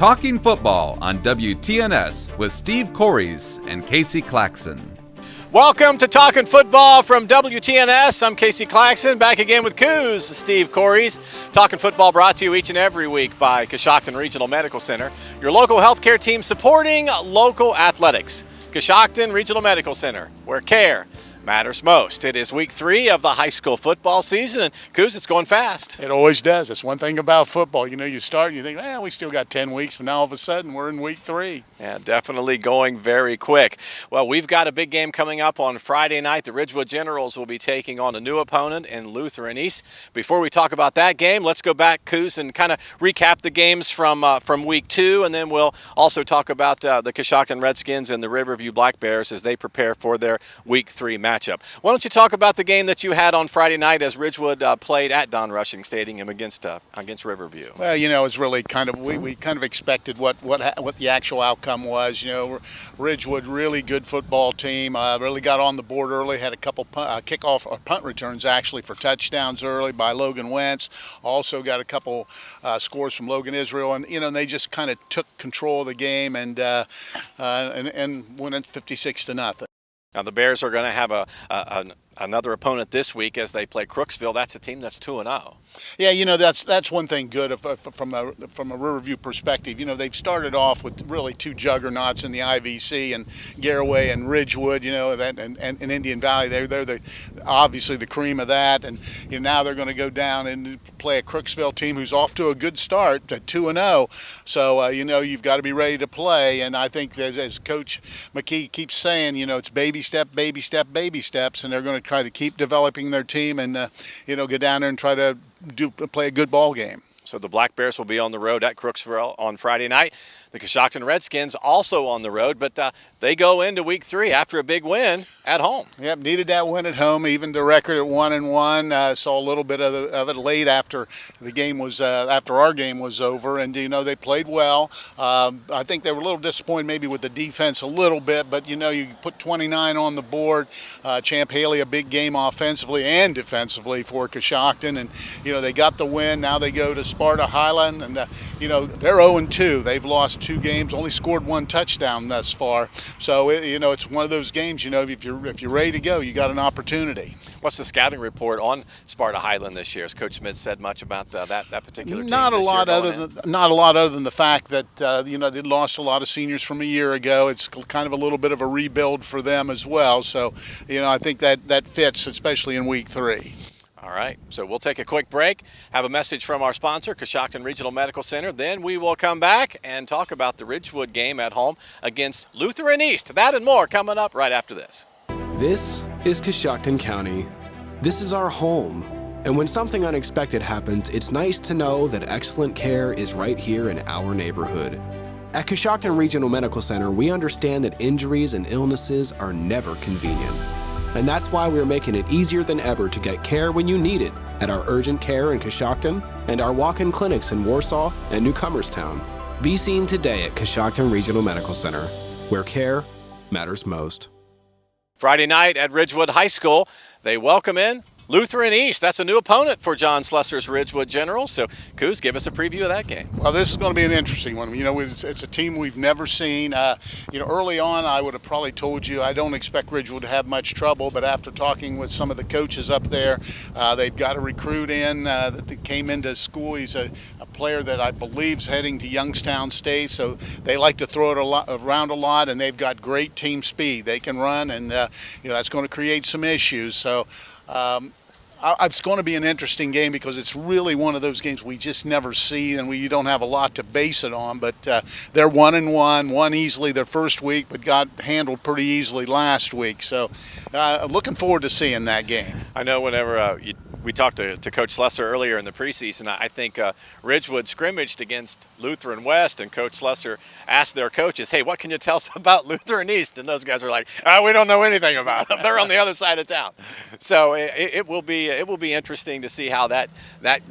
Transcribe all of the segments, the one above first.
Talking Football on WTNS with Steve Cores and Casey Claxon. Welcome to Talkin' Football from WTNS. I'm Casey Claxon, back again with Coos, Steve Cores. Talkin' Football brought to you each and every week by Coshocton Regional Medical Center, your local healthcare team supporting local athletics. Coshocton Regional Medical Center, where care matters most. It is week 3 of the high school football season, and Coos, it's going fast. It always does. That's one thing about football. You know, you start and you think, we still got 10 weeks, but now all of a sudden we're in week 3. Yeah, definitely going very quick. Well, we've got a big game coming up on Friday night. The Ridgewood Generals will be taking on a new opponent in Lutheran East. Before we talk about that game, let's go back, Coos, and kind of recap the games from week 2, and then we'll also talk about the Coshocton Redskins and the Riverview Black Bears as they prepare for their week 3 matchup. Why don't you talk about the game that you had on Friday night as Ridgewood played at Don Rushing Stadium against Riverview? Well, you know, it's really kind of we kind of expected what the actual outcome was. You know, Ridgewood, really good football team. Really got on the board early. Had a couple kickoff or punt returns actually for touchdowns early by Logan Wentz. Also got a couple scores from Logan Israel, and they just kind of took control of the game and won it 56-0. Now the Bears are going to have another opponent this week as they play Crooksville. That's a team that's 2-0. Yeah, that's one thing good from a Riverview perspective. You know, they've started off with really 2 juggernauts in the IVC and Garraway and Ridgewood. You know, that and Indian Valley. They're obviously the cream of that. And now they're going to go down and play a Crooksville team who's off to a good start at 2-0. So you've got to be ready to play. And I think as Coach McKee keeps saying, it's baby step, baby step, baby steps, and they're going to try to keep developing their team and go down there and try to play a good ball game. So the Black Bears will be on the road at Crooksville on Friday night. The Coshocton Redskins also on the road, but they go into week 3 after a big win at home. Yep, needed that win at home. Even the record at 1-1. Saw a little bit of it late after the game was after our game was over, and they played well. I think they were a little disappointed maybe with the defense a little bit, but you put 29 on the board. Champ Haley, a big game offensively and defensively for Coshocton, and they got the win. Now they go to Sparta Highland, and they're 0-2. They've lost 2 games, only scored 1 touchdown thus far. So it's one of those games. If you're ready to go, you got an opportunity. What's the scouting report on Sparta Highland this year? Has Coach Smith said much about that particular team? Not a lot other than the fact that they lost a lot of seniors from a year ago. It's kind of a little bit of a rebuild for them as well. So I think that fits, especially in week 3. All right, so we'll take a quick break, have a message from our sponsor, Coshocton Regional Medical Center. Then we will come back and talk about the Ridgewood game at home against Lutheran East. That and more coming up right after this. This is Coshocton County. This is our home. And when something unexpected happens, it's nice to know that excellent care is right here in our neighborhood. At Coshocton Regional Medical Center, we understand that injuries and illnesses are never convenient. And that's why we're making it easier than ever to get care when you need it at our urgent care in Coshocton and our walk-in clinics in Warsaw and Newcomerstown. Be seen today at Coshocton Regional Medical Center, where care matters most. Friday night at Ridgewood High School, they welcome in Lutheran East. That's a new opponent for John Slessor's Ridgewood Generals. So, Coos, give us a preview of that game. Well, this is going to be an interesting one. It's a team we've never seen. Early on, I would have probably told you I don't expect Ridgewood to have much trouble, but after talking with some of the coaches up there, they've got a recruit in that came into school. He's a player that I believe is heading to Youngstown State, so they like to throw it around a lot, and they've got great team speed. They can run, and that's going to create some issues. So it's going to be an interesting game because it's really one of those games we just never see, and we don't have a lot to base it on. But they're 1-1, won easily their first week, but got handled pretty easily last week. So looking forward to seeing that game. I know whenever we talked to Coach Slessor earlier in the preseason, I think Ridgewood scrimmaged against Lutheran West, and Coach Slessor asked their coaches, hey, what can you tell us about Lutheran East? And those guys are like, we don't know anything about them. They're on the other side of town. So it will be interesting to see how that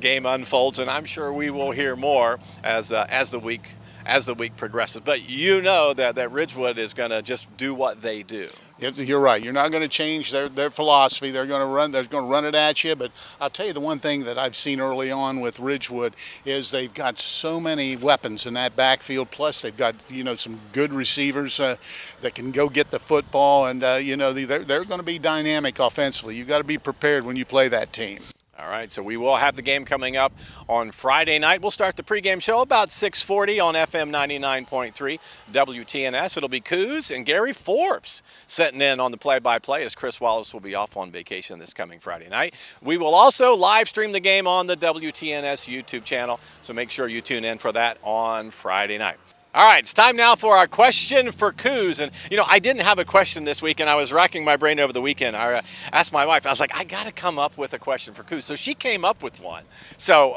game unfolds, and I'm sure we will hear more as the week as the week progresses. But you know that Ridgewood is going to just do what they do. You're right. You're not going to change their philosophy. They're going to run it at you. But I'll tell you the one thing that I've seen early on with Ridgewood is they've got so many weapons in that backfield. Plus they've got some good receivers that can go get the football, and they're going to be dynamic offensively. You got to be prepared when you play that team. All right, so we will have the game coming up on Friday night. We'll start the pregame show about 6:40 on FM 99.3 WTNS. It'll be Coos and Gary Forbes setting in on the play-by-play as Chris Wallace will be off on vacation this coming Friday night. We will also live stream the game on the WTNS YouTube channel, so make sure you tune in for that on Friday night. All right, it's time now for our question for Coos. And, I didn't have a question this week, and I was racking my brain over the weekend. I asked my wife, I was like, I got to come up with a question for Coos. So she came up with one. So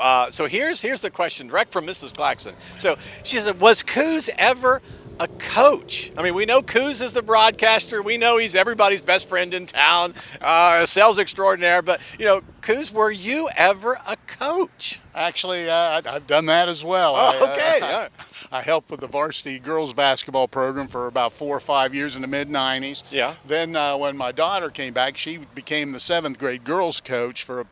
here's the question, direct from Mrs. Claxon. So she said, was Coos ever a coach? I mean, we know Coos is the broadcaster. We know he's everybody's best friend in town, a sales extraordinaire. But, Coos, were you ever a coach? Actually, I've done that as well. Oh, okay. I helped with the varsity girls basketball program for about 4 or 5 years in the mid-'90s. Yeah. Then when my daughter came back, she became the 7th grade girls coach for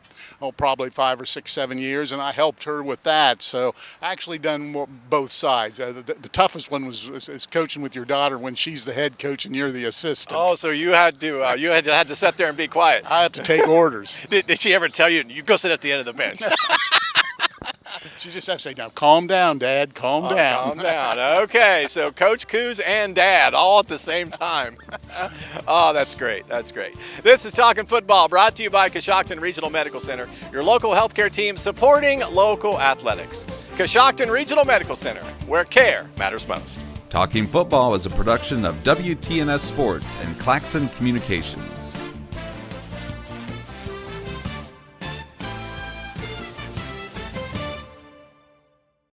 probably 5 or 6, 7 years, and I helped her with that. So I actually done both sides. The toughest one was coaching with your daughter when she's the head coach and you're the assistant. Oh, so you had to sit there and be quiet. I have to take orders. Did she ever tell you go sit at the end of the bench? She just has to say, now calm down, Dad, calm down. Calm down. Okay, so Coach Coos and Dad all at the same time. Oh, that's great. That's great. This is Talkin' Football, brought to you by Coshocton Regional Medical Center, your local healthcare team supporting local athletics. Coshocton Regional Medical Center, where care matters most. Talking Football is a production of WTNS Sports and Claxon Communications.